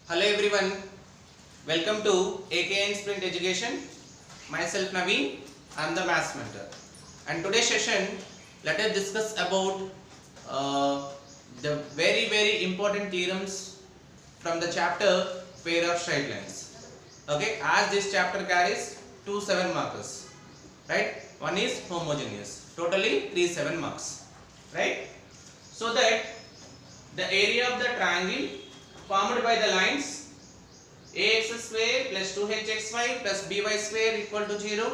Hello everyone, welcome to AKN Sprint Education. Myself Naveen, I am the Maths Mentor. And today's session, let us discuss about the very important theorems from the chapter Pair of Straight Lines. Okay, as this chapter carries 2 7 markers, right? One is homogeneous, totally 3 7 marks, right? So that the area of the triangle formed by the lines ax square plus 2hxy plus by square equal to 0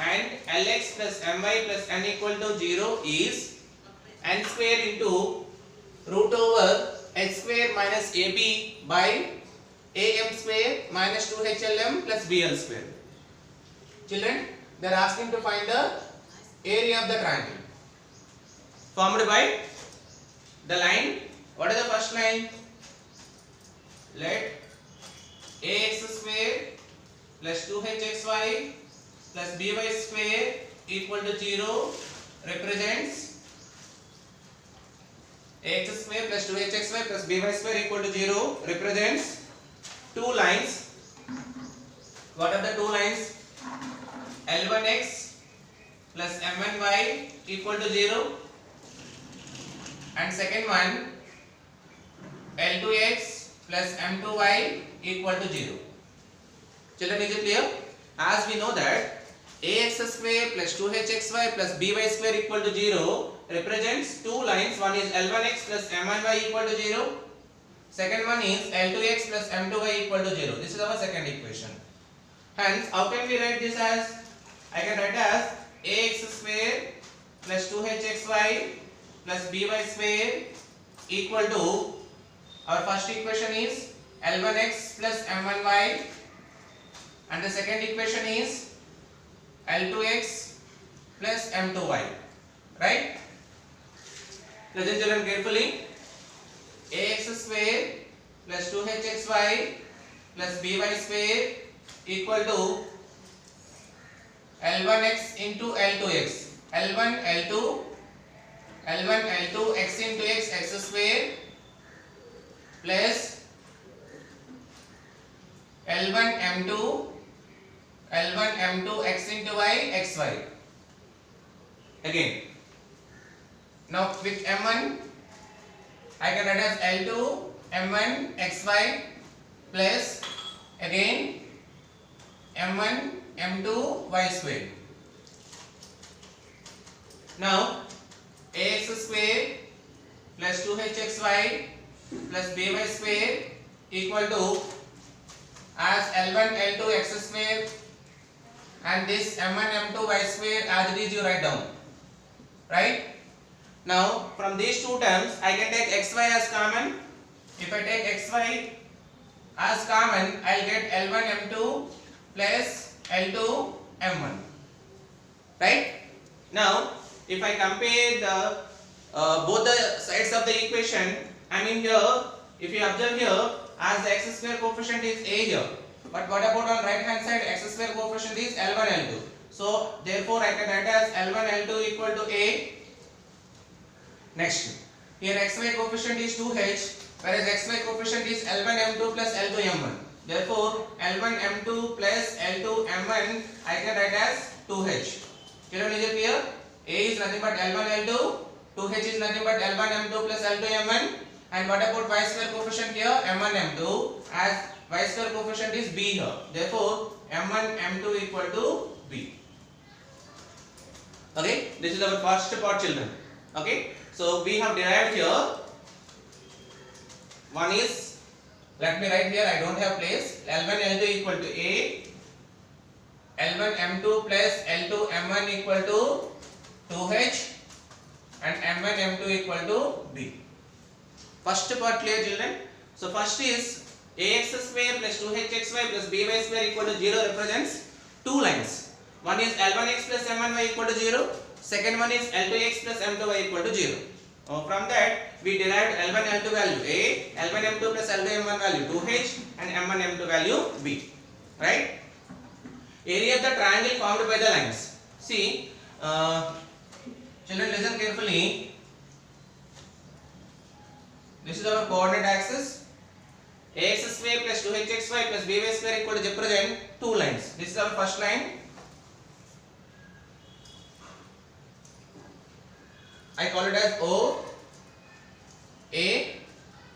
and lx plus my plus n equal to 0 is n square into root over h square minus ab by am square minus 2hlm plus bl square. Children, they are asking to find the area of the triangle formed by the line. What is the first line? Let ax square plus 2hxy plus by square equal to 0 represents ax square plus 2hxy plus by square equal to 0 represents two lines. What are the two lines? L1x plus m1y equal to 0 and second one L2x plus m2y equal to 0. Children, is it clear? As we know that ax square plus 2hxy plus by square equal to 0 represents two lines. One is L1x plus m1y equal to 0. Second one is L2x plus m2y equal to 0. This is our second equation. Hence, how can we write this as? I can write as ax square plus 2hxy plus by square equal to, our first equation is L1x plus m1y and the second equation is L2x plus m2y, right? Listen children carefully. Ax square plus 2hxy plus by square equal to L1x into L2x, L1 L2 x into x square plus L1 M2 x into y xy. Again, now with M1 I can write as L2 M1 xy plus again M1 M2 y square. Now ax square plus 2hxy plus by square equal to as L1 L2 x square and this m1 m2 y square as it is you write down, right? Now from these two terms I can take xy as common. If I take xy as common, I will get L1 m2 plus L2 m1, right? Now if I compare the both the sides of the equation, I mean here, if you observe here, as the x square coefficient is a here, but what about on right hand side? X square coefficient is L1 L2. So therefore I can write as L1 L2 equal to a. Next, here xy coefficient is 2h, whereas xy coefficient is L1 M2 plus L2 M1. Therefore L1 M2 plus L2 M1 I can write as 2h. Children, is it clear? A is nothing but L1 L2, 2h is nothing but L1 M2 plus L2 M1. And what about y square coefficient here? M1 M2, as y square coefficient is b here. Therefore M1 M2 equal to b. Okay, this is our first part, children. Okay, so we have derived here. One is, let me write here, I don't have place. L1 L2 equal to a, L1 M2 plus L2 M1 equal to 2h and M1 M2 equal to b. First part clear, children? So first is ax square plus 2hxy plus by square equal to 0 represents two lines. One is L1x plus M1y equal to 0. Second one is L2x plus M2y equal to 0. From that we derived L1 L2 value a, L1 M2 plus L2 M1 value 2h and M1 M2 value b. Right? Area of the triangle formed by the lines. See, children, listen carefully. This is our coordinate axis ax square plus 2hxy plus by square equal to represent two lines. This is our first line. I call it as O A.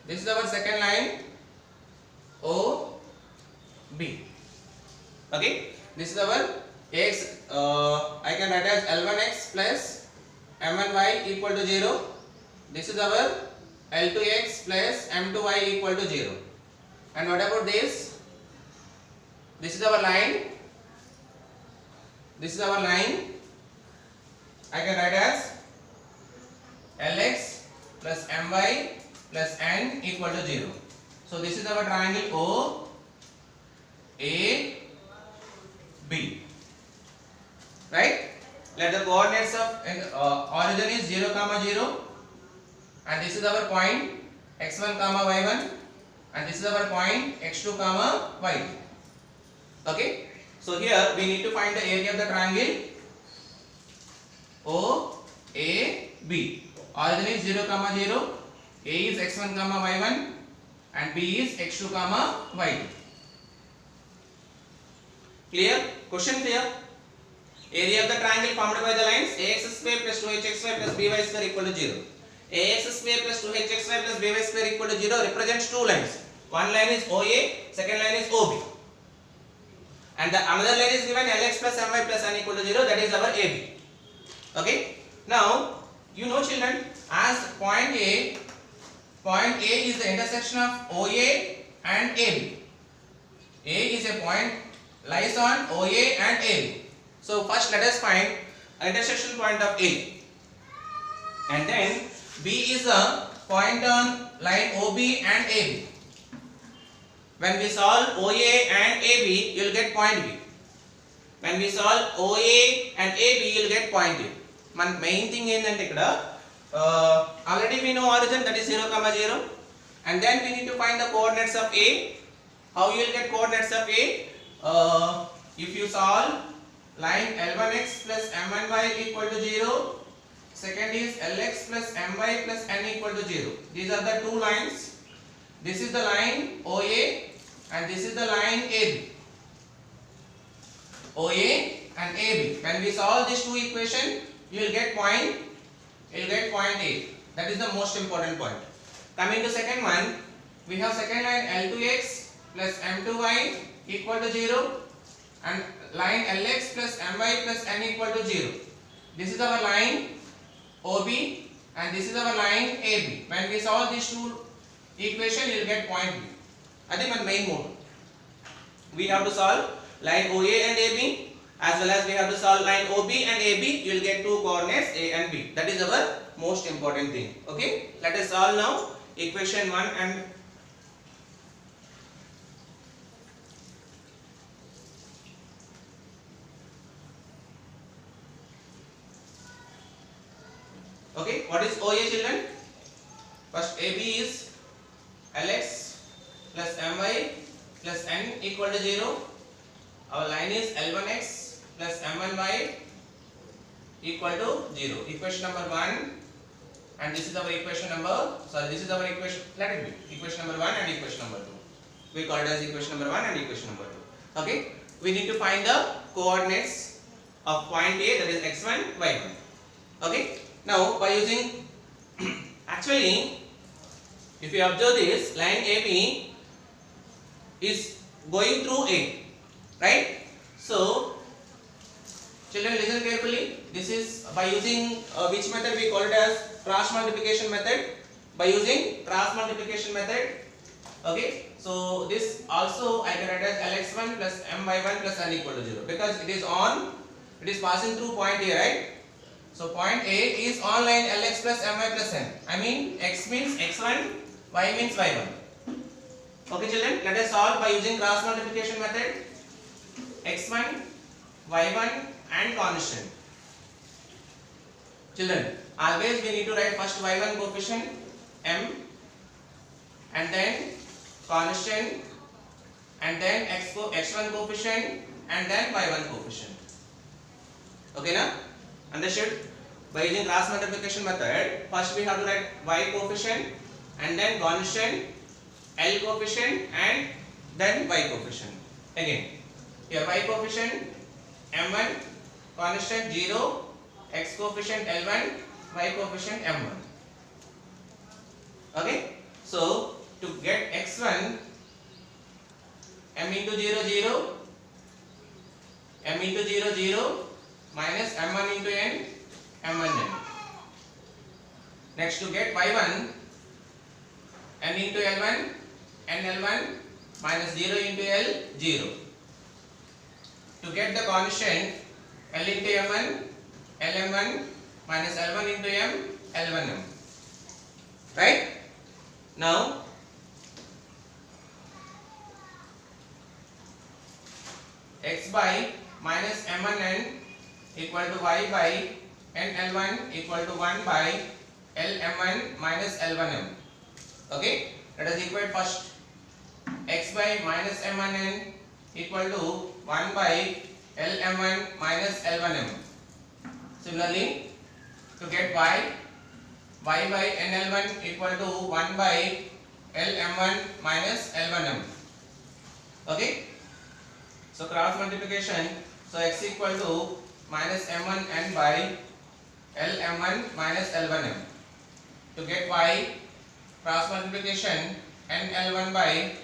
This is our second line, O B. Okay, this is our x. I can write as L1x plus M1y equal to 0. This is our L2x plus M2y equal to 0. And what about this? This is our line. This is our line. I can write as Lx plus My plus n equal to 0. So this is our triangle O A B. Right? Let the coordinates of origin is 0, 0, and this is our point x1, y1, and this is our point x2, y2. Okay? So here we need to find the area of the triangle O A B. Origin is 0, 0, A is x1, y1, and B is x2, y2. Clear? Question clear? Area of the triangle formed by the lines ax square plus 2hxy plus by square equal to 0. Ax square plus 2hxy plus by square equal to 0 represents two lines. One line is OA, second line is OB. And the another line is given Lx plus My plus n equal to 0, that is our AB. Okay? Now, you know children, as point A is the intersection of OA and AB. A is a point lies on OA and AB. So first let us find intersection point of A, and then B is a point on line OB and AB. When we solve OA and AB, you will get point B. When we solve OA and AB, you will get point A. One main thing is that already we know origin, that is 0, 0, and then we need to find the coordinates of A. How you will get coordinates of A? If you solve line L1x plus M1y equal to 0, second is Lx plus My plus n equal to 0. These are the two lines. This is the line OA and this is the line AB. OA and AB. When we solve these two equations, you will get point A. That is the most important point. Coming to second one, we have second line L2x plus M2y equal to 0 and line Lx plus My plus n equal to 0. This is our line OB and this is our line AB. When we solve these two equations, you will get point B. I think one main mode. We have to solve line OA and AB, as well as we have to solve line OB and AB. You will get two coordinates A and B. That is our most important thing. Okay? Let us solve now equation 1 and okay, what is OA children? First AB is Lx plus My plus n equal to 0. Our line is L1x plus M1y equal to 0. Equation number 1, and this is our equation number, this is our equation, let it be, equation number 1 and equation number 2. We call it as equation number 1 and equation number 2. Okay, we need to find the coordinates of point A, that is x1, y1. Okay, now by using, actually, if you observe this, line AB is going through A, right? So, children listen carefully. This is by using which method? We call it as cross multiplication method. By using cross multiplication method, okay. So this also I can write as Lx1 plus My1 plus n equal to 0, because it is passing through point A, right? So point A is on line Lx plus My plus n. I mean x means x1, y means y1. Okay children, let us solve by using cross multiplication method. X1, y1 and constant. Children, always we need to write first y1 coefficient m, and then constant, and then x1 coefficient, and then y1 coefficient. Okay na? Understood? By using cross multiplication method, first we have to write y coefficient, and then constant, L coefficient and then Y coefficient. Again, here Y coefficient m1 constant 0, X coefficient L1, Y coefficient m1. Okay, so to get x1, m into 0 0, m into 0 0 minus m1 into n, m1 n. Next to get y1, n into l1, n l1 minus 0 into l 0. To get the constant l into m1, lm1 minus l1 into m, l1m. Right? Now x by minus m1n equal to y by n l1 equal to 1 by lm1 minus l1m. Okay, let us equate first. X by minus m1n equal to 1 by lm1 minus l1m. Similarly, to get y by nl1 equal to 1 by lm1 minus l1m. Okay, so cross multiplication, so x equal to minus m1n by lm1 minus l1m. To get y, cross multiplication n l1 by,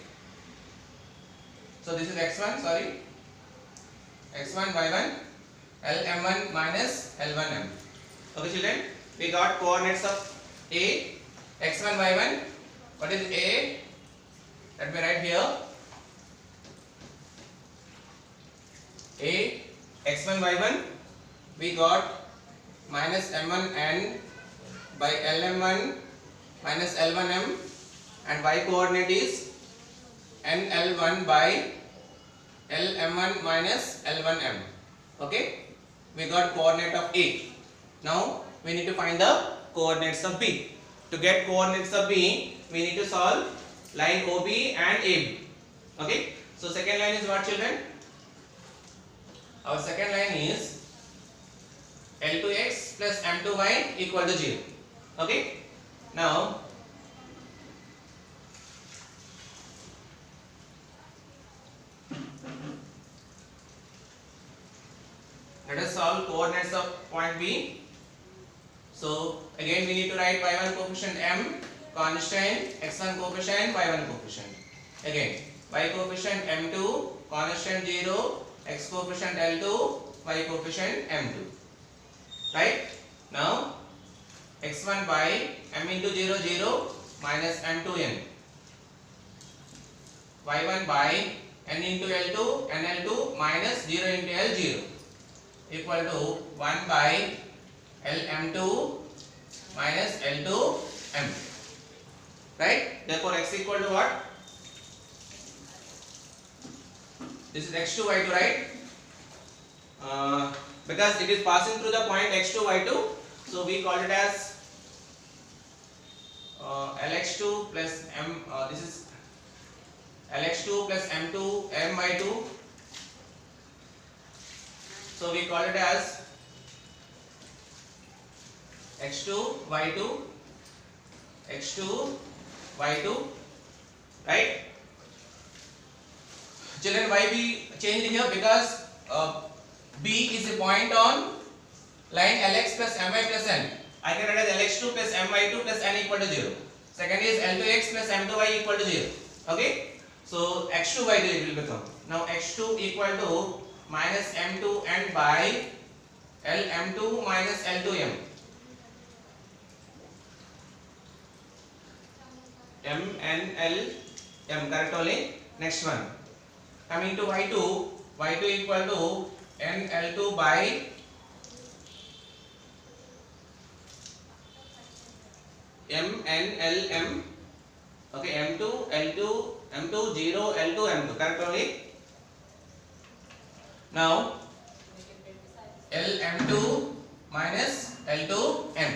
so this is x1, sorry, x1 y1 lm1 minus l1m. Okay children, we got coordinates of A, x1 y1. What is A? Let me write here. A, x1 y1, we got minus m1 n by lm1 minus l1m, and y coordinate is n l1 by lm1 minus l1m. Okay, we got coordinate of A. Now we need to find the coordinates of B. To get coordinates of B, we need to solve line OB and AB. Okay, so second line is what children? Our second line is L2x plus M2y equal to 0. Okay, now let us solve coordinates of point B. So again we need to write y1 coefficient m, constant, x1 coefficient, y1 coefficient. Again y coefficient m2, constant 0, x coefficient l2, y coefficient m2. Right? Now x1 by m into 0 0 minus m2n, y1 by n into l2, nl2 minus 0 into l0 equal to 1 by lm2 minus l2m. Right? Therefore x equal to what? This is x2 y2, right? Because it is passing through the point x2 y2, so we call it as lx2 plus m. This is lx2 plus m2 m by 2. So we call it as x2 y2, x2 y2, right? Children, why we changed here? Because B is a point on line Lx plus My plus n. I can write as Lx2 plus My2 plus n equal to 0. Second is L2x plus M2y equal to 0. Okay? So x2 y2 it will become. Now x2 equal to minus m2n by lm2 minus l2m. M N L M, correct only. Next one, coming to y2 equal to n l2 by m n l m. Okay, m2 l2 m2 0 l2 m2, correct only. Now lm2 minus l2m.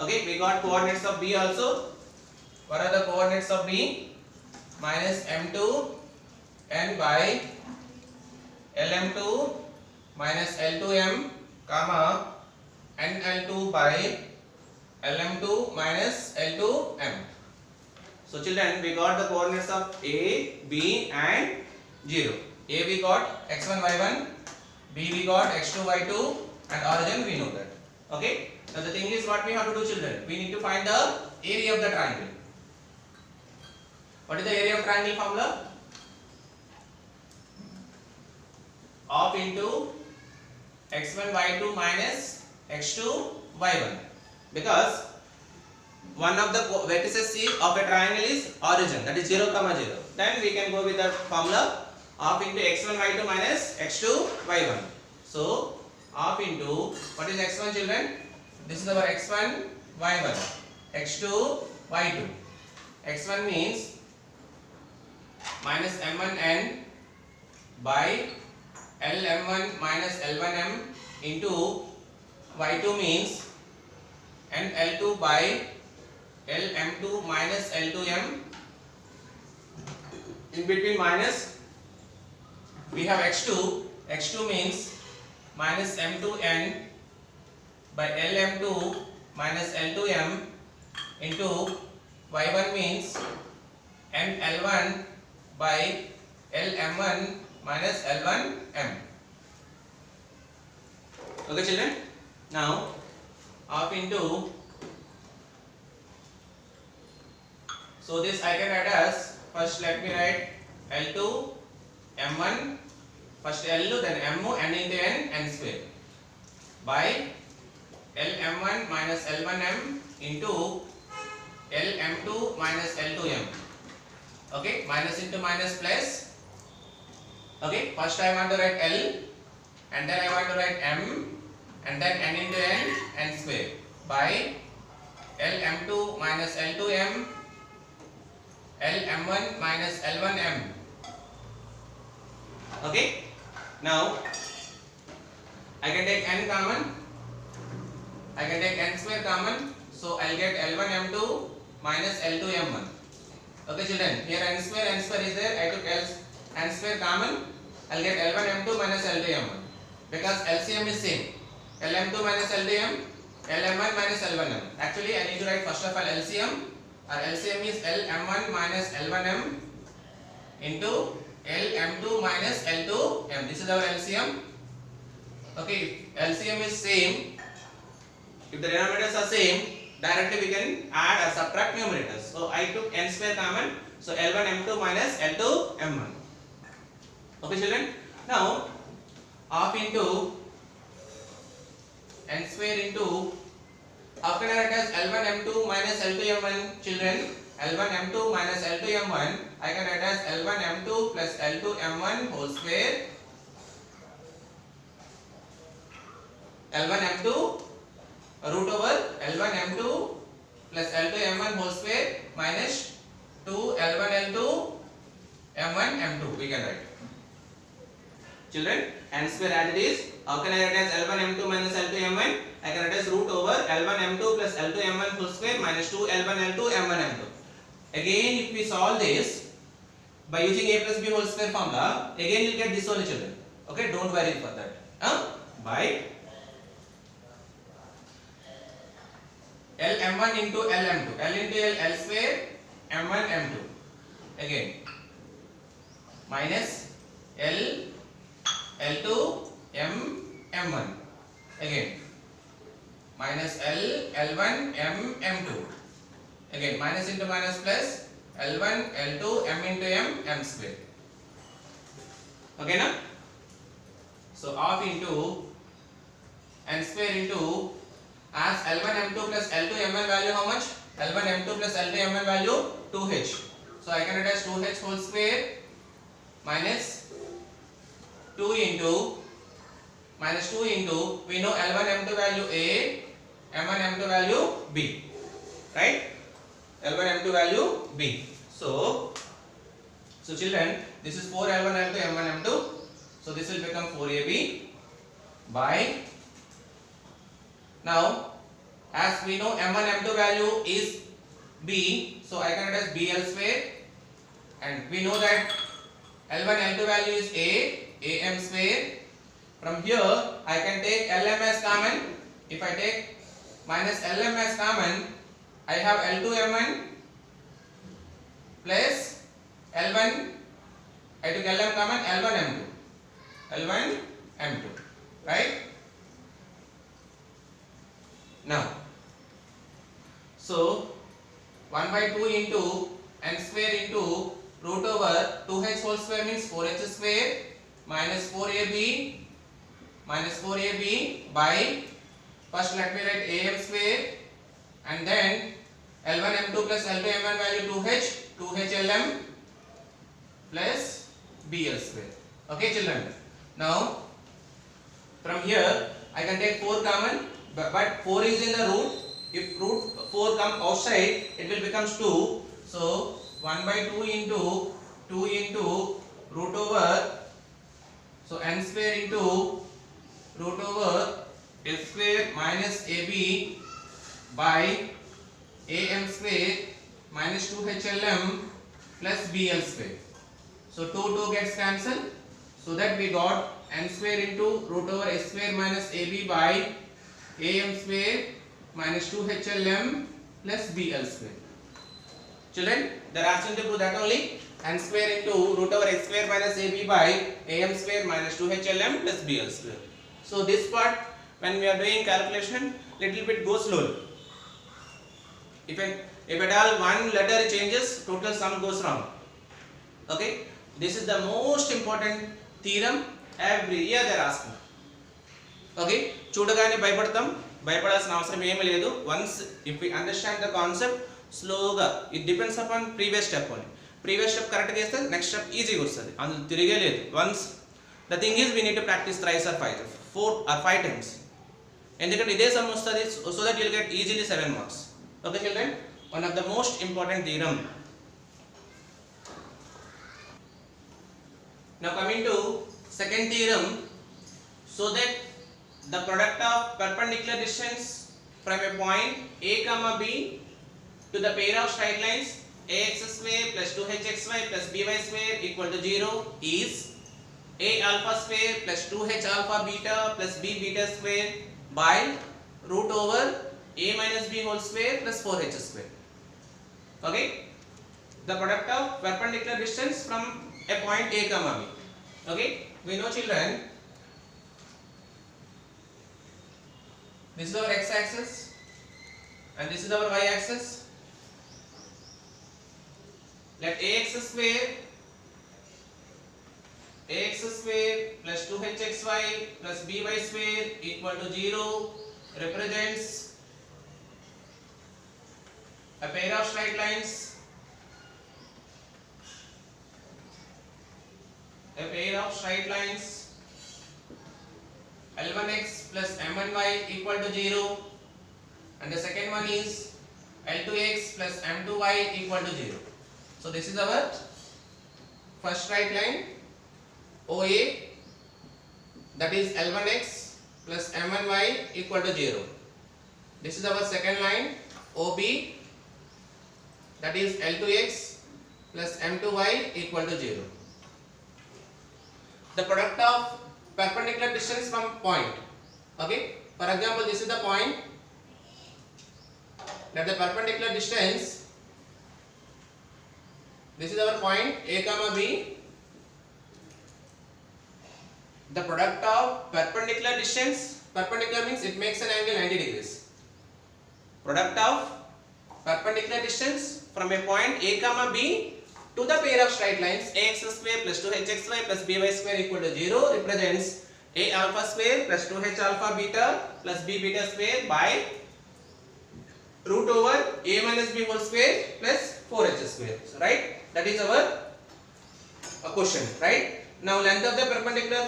Okay, we got coordinates of B also. What are the coordinates of B? Minus m2 n by lm2 minus l2m, comma nl2 by lm2 minus l2m. So children, we got the coordinates of A, B and 0. A we got x1, y1, B we got x2, y2 and origin we know that. Okay. Now the thing is what we have to do children, we need to find the area of the triangle. What is the area of triangle formula? Of into x1, y2 minus x2, y1. Because one of the vertices of a triangle is origin, that is 0, 0. Then we can go with the formula of into x1, y2 minus x2, y1. So of into, what is x1 children? This is our x1, y1, x2, y2. x1 means minus m1n by lm1 minus l1m into y2 means nl2 by lm2 minus l2m. In between minus we have x2. x2 means minus m2n by lm2 minus l2m into y1 means nl1 by lm1 minus l1m. Okay children, now of into, so this I can write as, first let me write L2 M1, first L2 then M2 n into n square by LM1 minus L1m into LM2 minus L2m. Okay, minus into minus plus. Okay, first I want to write L and then I want to write M and then n into n square by LM2 minus L2m LM1 minus L1m. Okay, now I can take n common, I can take n square common, so I'll get L1m2 minus L2m1. Okay children, here n square is there, I took n square common, I'll get L1m2 minus L2m1 because LCM is same. LM2 minus LDM, LM1 minus L1m. Actually, I need to write first of all LCM. Our LCM is LM1 minus L1m into LM2 minus L2m. This is our LCM. Okay, if LCM is same, if the denominators are same, directly we can add or subtract numerators. So I took n square common, so L1m2 minus L2m1. Okay children, now half into n square into, how can I write as L1m2 minus L2m1 children? L1m2 minus L2m1, I can write as L1m2 plus L2m1 whole square. L1m2 root over L1m2 plus L2m1 whole square minus 2 L1L2 m1m2 we can write. Children, n square as it is, how can I write as L1m2 minus L2m1? I can write as root over L1m2 plus L2m1 whole square minus 2 L1L2 m1m2. Again, if we solve this by using a plus b whole square formula, again you will get this only children. Okay, don't worry for that. By Lm1 into Lm2, L into L square, m1 m2. Again, minus L2 m1. Again, minus L1 m2. Again, minus into minus plus L1 L2 m into m square. Okay now? So half into n square into, as L1 m2 plus L2 m1 value how much? L1 m2 plus L2 m1 value 2h. So I can write as 2h whole square minus 2 into minus 2 into, we know L1 m2 value A, m1 m2 value B, right? L1 m2 value B. So children, this is 4 L1 L2 m1 m2. So this will become 4ab by, now as we know m1 m2 value is B, so I can write as BL square, and we know that L1 L2 value is A, AM square. From here I can take LM as common. If I take minus LM as common, I have L2 m1 plus L1, I took Lm common, L1 M2, L1 M2, right? Now, so 1 by 2 into n square into root over 2h whole square means 4h square minus 4ab by, first let me write am square and then L1 M2 plus L2 M1 value 2h Lm plus Bl square. Okay children. Now from here I can take 4 common, but 4 is in the root. If root 4 come outside, it will becomes 2. So 1 by 2 into root over, so n square into root over f square minus ab by am square minus 2hlm plus bl square. So 2 gets cancelled, so that we got n square into root over s square minus ab by am square minus 2hlm plus bl square. Children, they are asking to prove that only. N square into root over s square minus ab by am square minus 2hlm plus bl square. So this part, when we are doing calculation, little bit go slowly. If at all one letter changes, total sum goes wrong. Okay, this is the most important theorem. Every year they are asking. Okay, చూడగానే భయపడాల్సిన అవసరం ఏమీ లేదు. Once if we understand the concept, స్లోగా, it depends upon previous step only. Previous step correct గా చేస్తే next step ఈజీగా వస్తుంది, అందులో తిరిగే లేదు. Once the thing is we need to practice thrice or 4 or 5 times, ఎందుకంటే ఇదే సమ్ వస్తుంది, so that you will get easily 7 marks. Okay children, one of the most important theorem. Now coming to second theorem, so that the product of perpendicular distance from a point a comma b to the pair of straight lines ax square plus 2hxy plus by square equal to 0 is a alpha square plus 2h alpha beta plus b beta square by root over a minus b whole square plus 4h square. Okay, the product of perpendicular distance from a point a comma b. Okay, we know children, this is our x axis and this is our y axis. Let ax square plus 2hxy plus by square equal to 0 represents a pair of straight lines, L1x plus M1y equal to 0, and the second one is L2x plus M2y equal to 0. So this is our first straight line OA, that is L1x plus M1y equal to 0. This is our second line OB, that is L2x plus M2y equal to 0. The product of perpendicular distance from point. Okay, for example, this is the point. Let the perpendicular distance, this is our point a comma b. The product of perpendicular distance, perpendicular means it makes an angle 90 degrees. Product of perpendicular distance from a point a comma b to the pair of straight lines ax square plus 2hxy plus by square equal to 0 represents a alpha square plus 2h alpha beta plus b beta square by root over a minus b whole square plus 4h square. So, right, that is our question, right? Now length of the perpendicular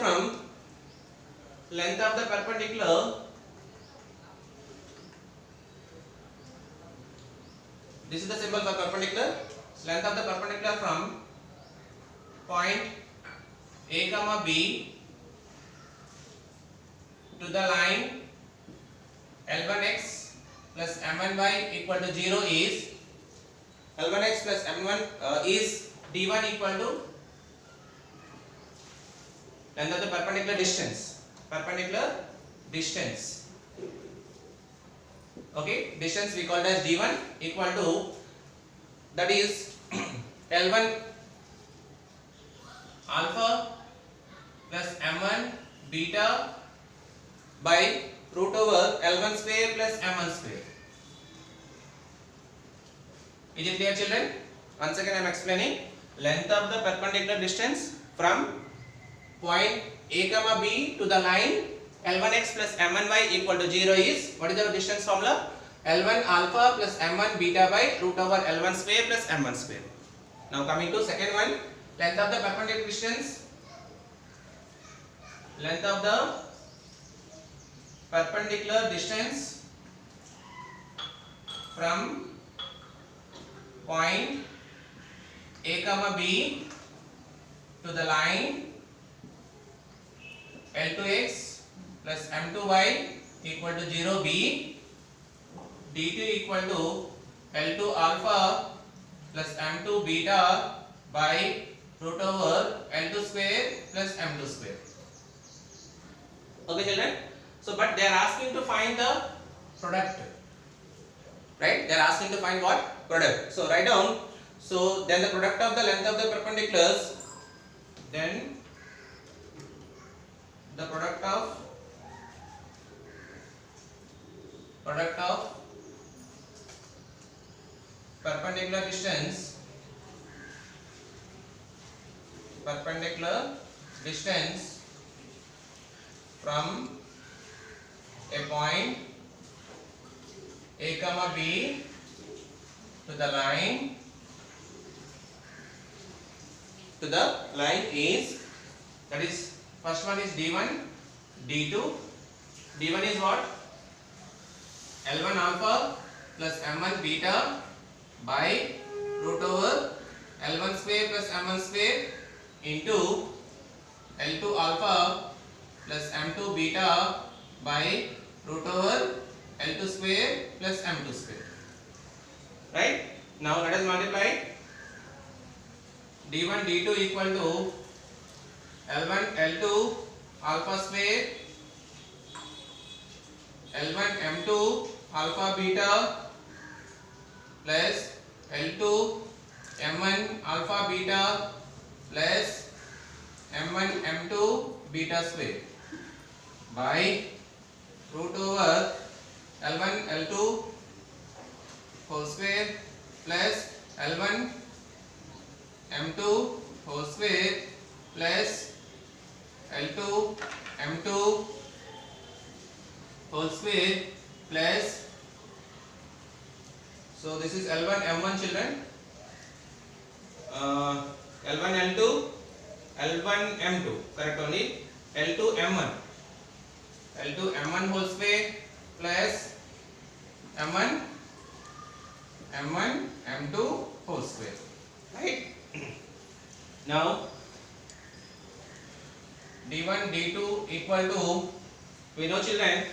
this is the symbol for perpendicular. Length of the perpendicular from point a comma b to the line L1x plus M1y equal to 0 is L1x plus M1 is D1 equal to length of the perpendicular distance. Okay, distance we called as D1 equal to, that is L1 alpha plus M1 beta by root over L1 square plus M1 square. Is it clear, children? Once again I am explaining. Length of the perpendicular distance from point A comma B to the line L1x plus M1y equal to 0 is, what is the distance formula? L1 alpha plus M1 beta by root over L1 square plus M1 square. Now coming to second one, length of the perpendicular distance. Length of the perpendicular distance from point A comma B to the line L2x plus M2y equal to 0 B, dt equal to L2 alpha plus M2 beta by root over L2 square plus M2 square. Okay, children? So, but they are asking to find the product, right? They are asking to find what? Product. So, write down. So, then the product of the length of the perpendiculars, then the product of perpendicular distance from a point A comma B to the line is, that is, first one is D1, D2. D1 is what? L1 alpha plus M1 beta by root over L1 square plus M1 square into L2 alpha plus M2 beta by root over L2 square plus M2 square. Right? Now let us multiply. D1 D2 equal to L1 L2 alpha square L1 M2 alpha beta plus L2 M1 alpha beta plus M1 M2 beta square by root over L1 L2 whole square plus L1 M2 whole square plus L2 M2 whole square plus, so this is L1 M1, children, L1 L2, L1 M2, correct only, L2 M1, L2 M1 whole square plus M1 M2 whole square, right? Now D1 D2 equal to, we know, children,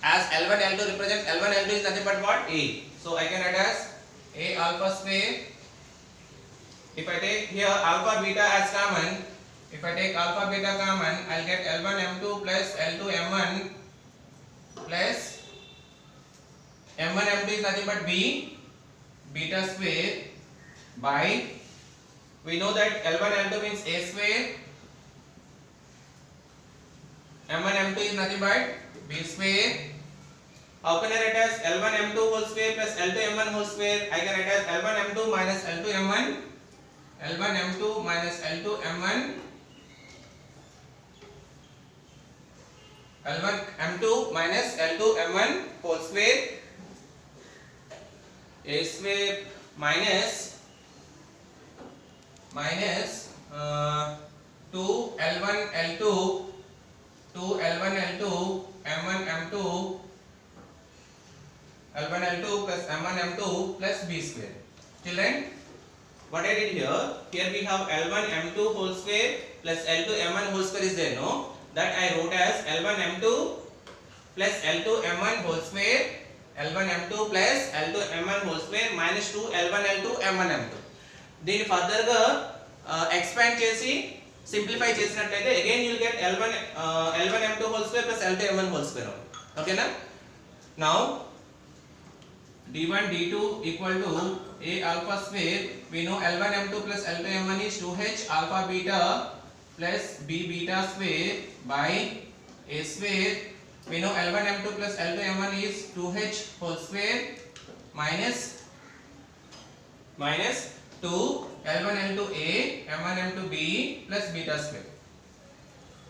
as L1 L2 represents, L1 L2 is nothing but what? A. So I can write as A alpha square. If I take here alpha beta as common, if I take alpha beta common, I will get L1 M2 plus L2 M1 plus M1 M2 is nothing but B beta square by, we know that L1 L2 means A square, M1 M2 is nothing but B square. How can I write as L1 M2 whole square plus L2 M1 whole square? I can write as L1 M2 minus L2 M1, L1 M2 minus L2 M1, L1 M2 minus L2 M1 whole square, A square minus 2 L1 L2 2 L1 L2 M1 M2 L1 L2 plus M1 M2 plus B square. Children, what I did here we have L1 M2 whole square plus L2 M1 whole square is there, no? That I wrote as L1 M2 plus L2 M1 whole square, L1 M2 plus L2 M1 whole square minus 2 L1 L2 M1 M2. దీన్ని further గా expand చేసి simplify చేసినట్లయితే again you will get L1 M2 whole square plus L2 M1 whole square. ఓకేనా? Now D1 D2 equal to A alpha square, we know L1 M2 plus L2 M1 is 2H alpha beta plus B beta square by A square. We know L1 M2 plus L2 M1 is 2H whole square minus 2 L1 L2 A M1 M2 B plus beta square.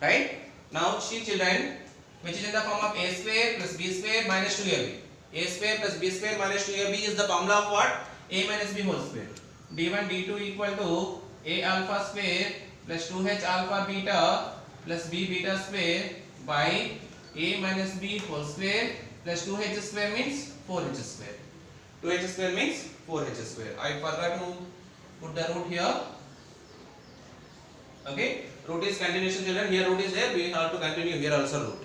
Right? Now see children, which is in the form of A square plus B square minus 2AB. A square plus B square minus 2AB is the formula of what? A minus B whole square. D1 D2 equal to A alpha square plus 2H alpha beta plus B beta square by A minus B whole square plus 2H square means 4H square. 2H square means 4H square. I forgot to put the root here. Okay, root is continuation children. Here root is there. We have to continue here also root.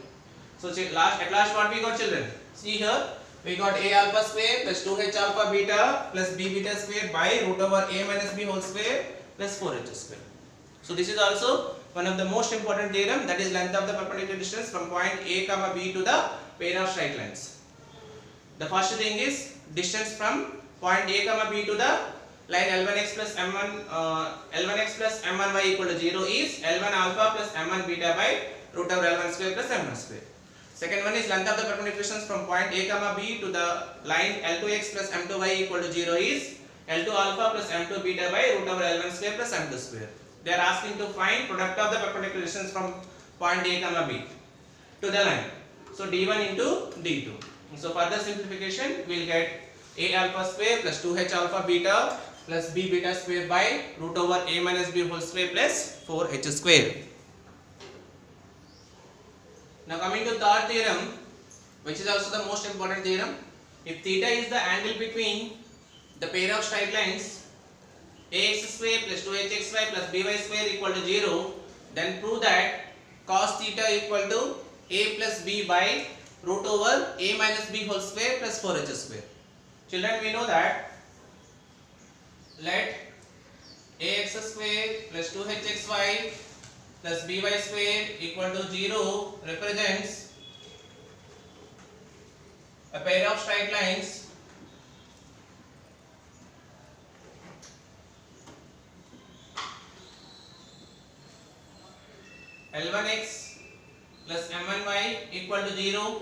So at last what we got children? See here. We got A alpha square plus 2H alpha beta plus B beta square by root over A minus B whole square plus 4H square. So this is also one of the most important theorem, that is length of the perpendicular distance from point A comma B to the pair of straight lines. The first thing is distance from point A comma B to the line L1x plus M1y equal to 0 is L1 alpha plus M1 beta by root over L1 square plus M1 square. Second one is length of the perpendicular distance from point A comma B to the line L2x plus M2y equal to 0 is L2 alpha plus M2 beta by root over L1 square plus M2 square. They are asking to find product of the perpendicular distance from point A comma B to the line. So D1 into D2. So further simplification, we will get A alpha square plus 2H alpha beta plus B beta square by root over A minus B whole square plus 4H square. Now coming to third theorem, which is also the most important theorem. If theta is the angle between the pair of straight lines ax square plus 2hxy plus by square equal to 0, then prove that cos theta equal to a plus b by root over a minus b whole square plus 4h square. Children, we know that let ax square plus 2hxy plus by square equal to 0 represents a pair of straight lines L1x plus M1y equal to 0.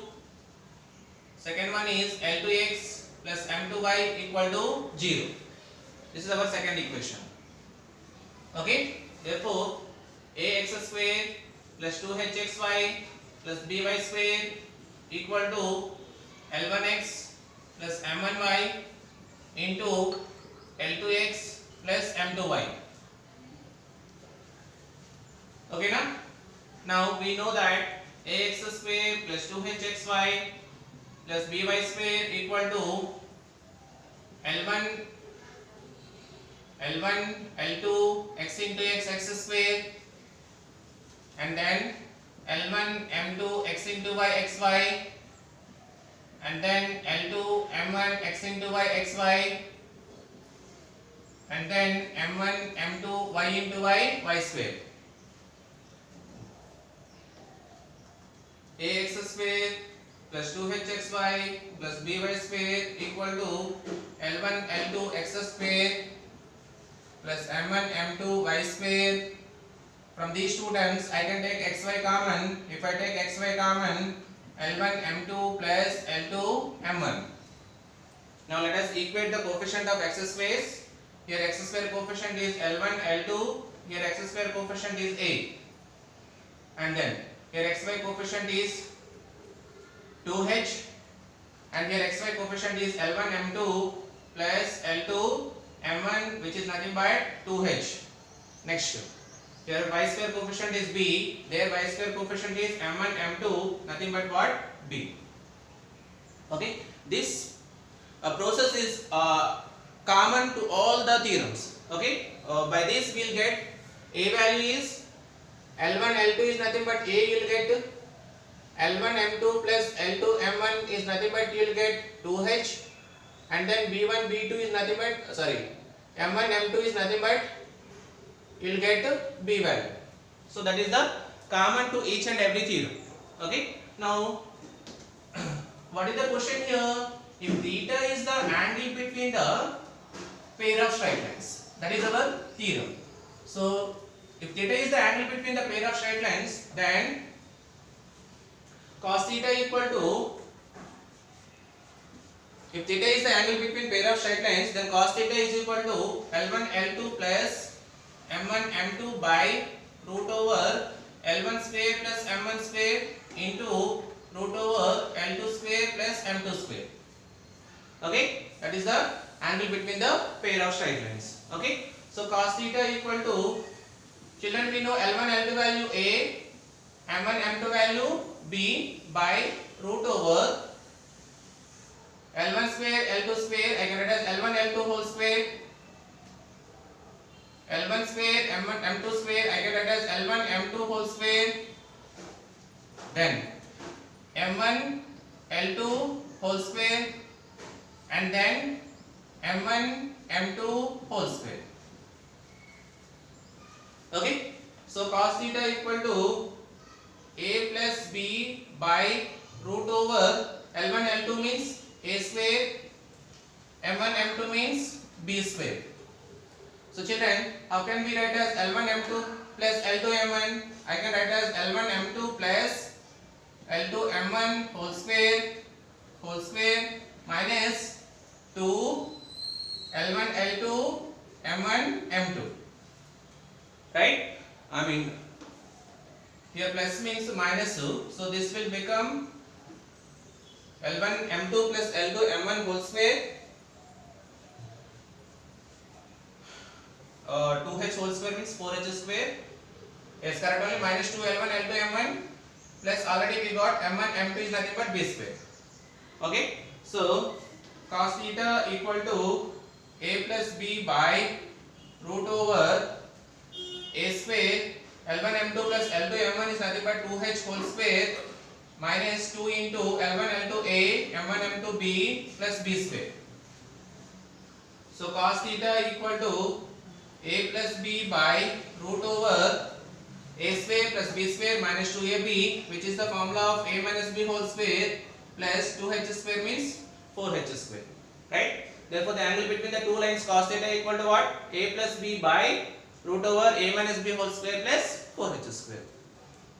Second one is L2x plus M2y equal to 0. This is our second equation. Okay. Therefore, ax square plus 2hxy plus by square equal to L1x plus M1y into L2x plus M2y. Okay now? Now we know that ax square plus 2hxy plus by square equal to L1 L2 x into x square and then L1 M2 x into y xy and then L2 M1 x into y xy and then M1 M2 y into y square. Ax square plus 2hxy plus by square equal to L1 L2 x square plus M1 M2 y square. From these two terms I can take xy common. If I take xy common, L1 M2 plus L2 M1. Now let us equate the coefficient of x squares. Here x square coefficient is L1 L2, here x square coefficient is A, and then here xy coefficient is 2h and here xy coefficient is L1 M2 plus L2 M1, which is nothing but 2h. Next, here y square coefficient is B, there y square coefficient is M1 M2, nothing but what? B. Okay, this process is common to all the theorems. Okay, by this we will get A value is L1 L2 is nothing but A, you will get L1 M2 plus L2 M1 is nothing but you will get 2h, and then B1 B2 is nothing but M1 M2 is nothing but you will get B value. So that is the common to each and every theorem. Okay. Now what is the question here? If theta is the angle between the pair of straight lines. That is our theorem. So if theta is the angle between the pair of straight lines, then cos theta equal to, if theta is the angle between pair of straight lines, then cos theta is equal to L1 L2 plus M1 M2 by root over L1 square plus M1 square into root over L2 square plus M2 square. Okay, that is the angle between the pair of straight lines. Okay, so cos theta equal to, children, we know L1 L2 value A, M1 M2 value B by root over L1 square L2 square, I can write as L1 L2 whole square, L1 square M1 M2 square, I can write as L1 M2 whole square, then M1 L2 whole square, and then M1 M2 whole square. Okay, so cos theta equal to A plus B by root over L1 L2 means A square, M1 M2 means B square. So children, how can we write as L1 M2 plus L2 M1? I can write as L1 M2 plus L2 M1 whole square minus 2 L1 L2 M1 M2. Right? I mean, here plus means minus 2. So this will become L1 M2 plus L2 M1 whole square, 2h whole square means 4h square. Yes, correct, only minus 2 L1 L2 M1 plus already we got M1 M2 is nothing but B square. Okay, so cos theta equal to A plus B by root over A square, L1 M2 plus L2 M1 is nothing but 2h whole square minus 2 into L1 L2 A, M1 M2 B plus B square. So cos theta equal to A plus B by root over A square plus B square minus 2AB, which is the formula of A minus B whole square, plus 2h square means 4h square. Right? Therefore the angle between the two lines cos theta equal to what? A plus B by root over A minus B whole square plus 4h square.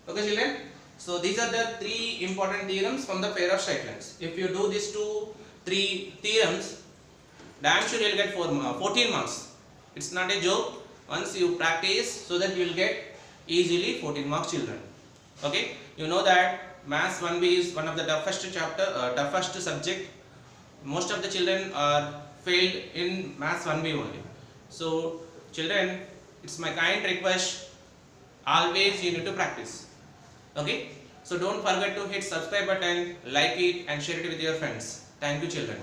Okay children? So these are the three important theorems from the pair of straight lines. If you do these three theorems, damn sure you will get 14 marks. It's not a joke. Once you practice, so that you will get easily 14 marks, children. Okay? You know that Maths 1B is one of the toughest subject. Most of the children are failed in Maths 1B only. So children, it's my kind request, always you need to practice. Okay, so don't forget to hit subscribe button, like it and share it with your friends. Thank you children.